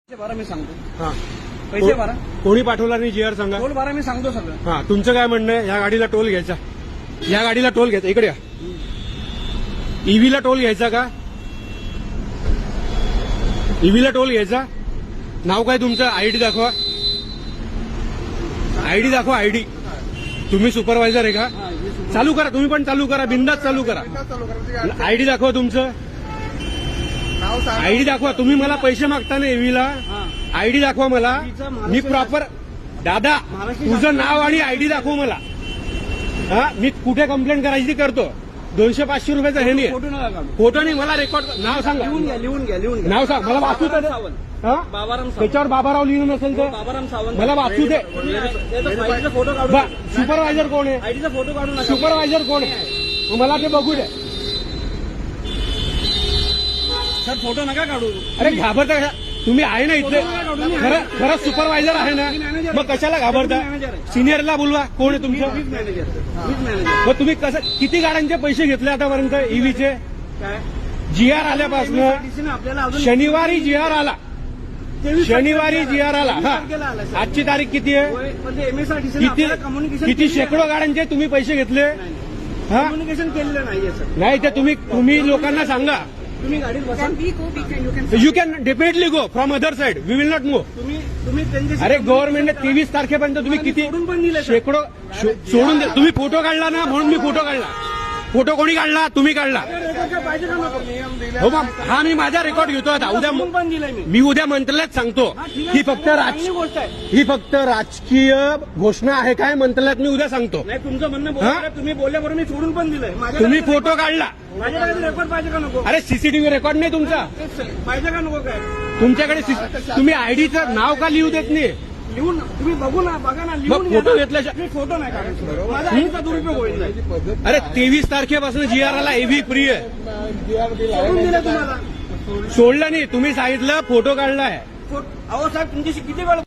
पैसे भरा मी सांगतो. हा पैसे भरा. कोणी पाठवला नाही जीआर सांगा. टोल भरा मी सांगतो सगळं. हा तुमचं काय म्हणणं आहे? या गाडीला टोल घ्यायचा, या गाडीला टोल घ्यायचा. इकडे या. ईव्हीला टोल घ्यायचा का? ईव्हीला टोल घ्यायचा? नाव काय तुमचं? आयडी दाखवा, आयडी दाखवा, आयडी. तुम्ही सुपरवायझर आहे का? हा, हे सुद्धा- चालू करा, तुम्ही पण चालू करा, बिंदास चालू करा. आयडी दाखवा तुमचं, आयडी दाखवा. तुम्ही मला पैसे मागता ना ईव्हीला, हा. आयडी दाखवा मला. मी प्रॉपर दादा, तुझं नाव आणि आयडी दाखव मला. हा मी कुठे कंप्लेंट करायची ती करतो. 200-500 रुपयाचं हे नाही. फोटो नका काढू. फोटो नाही, मला रेकॉर्ड. नाव सांगा, लिहून घ्या, लिहून घ्या, लिहून घ्या. नाव सांग मला. वाचू दे. बाबाराम सावंत. हा बाबाराम सावंत. त्याच्यावर बाबाराव लिहिलं नसेल तर बाबाराम सावंत. मला वाचू दे. त्याचा आयडीचा फोटो काढू. सुपरवायझर कोण आहे? आयडीचा फोटो काढू नका. सुपरवायझर कोण आहे? मग मला ते बघू दे. सर फोटो नका काढू. अरे घाबरता का? तुम्ही आहे ना इथले? खरं सुपरवायझर आहे ना? मग कशाला घाबरता? सिनियरला बोलवा. कोण आहे तुमचं? मीच मॅनेजर. मीच मॅनेजर. मग तुम्ही कसं, किती गाड्यांचे पैसे घेतले आतापर्यंत ईव्हीचे? काय जीआर आल्यापासून MSRTC ने आपल्याला अजून शनिवारी जीआर आला, 23 शनिवारी जीआर आला. हा तारखेला आला, सर. आजची तारीख किती आहे? पण ते MSRTC ने किती आपल्याला कम्युनिकेशन किती शेकडो गाड्यांचे तुम्ही पैसे घेतले? हा कम्युनिकेशन केलेलं नाहीये सर. नाही ते तुम्ही लोकांना सांगा. तुम्ही गाडीत बसा. You can definitely go from other side. We will not move. तुम्ही त्यांच्याशी अरे गव्हर्नमेंटने 23 तारखेपर्यंत तुम्ही किती सोडून पण दिलं, सर. शेकडो सोडून दे. तुम्ही फोटो काढला ना, म्हणून मी फोटो काढला. फोटो कोणी काढला? तुम्ही काढला. पाहिजे का नको? हो मग हा मी माझा रेकॉर्ड घेतो आता. उद्या सोडून पण दिलंय मी. मी उद्या मंत्रालयात सांगतो. ही फक्त चांगली गोष्ट आहे. ही फक्त राजकीय घोषणा आहे काय? मंत्रालयात मी उद्या सांगतो. नाही तुमचं म्हणणं हा? बरोबर. तुम्ही बोलल्याबरोबर मी सोडून पण दिलंय. तुम्ही फोटो काढला. माझ्याकडे रेकॉर्ड पाहिजे का नको? अरे सीसीटीव्ही रेकॉर्ड नाही तुमचा? पाहिजे का नको काय? तुमच्याकडे तुम्ही आयडीचं नाव का लिहू देत नाही? लिहून तुम्ही बघू ना, बघा ना, लिहून मग घ्या फोटो ना. घेतल्याशिवाय- मी फोटो नाही काढायचा. माझा आईचा दुरुपयोग होईल नाही. अरे 23 तारखेपासून जीआर आला. एव्ही फ्री आहे. सोडून दिलं तुम्हाला. सोडलं नाही. तुम्ही सांगितलं फोटो काढलाय. अहो साहेब तुमच्याशी किती वेळ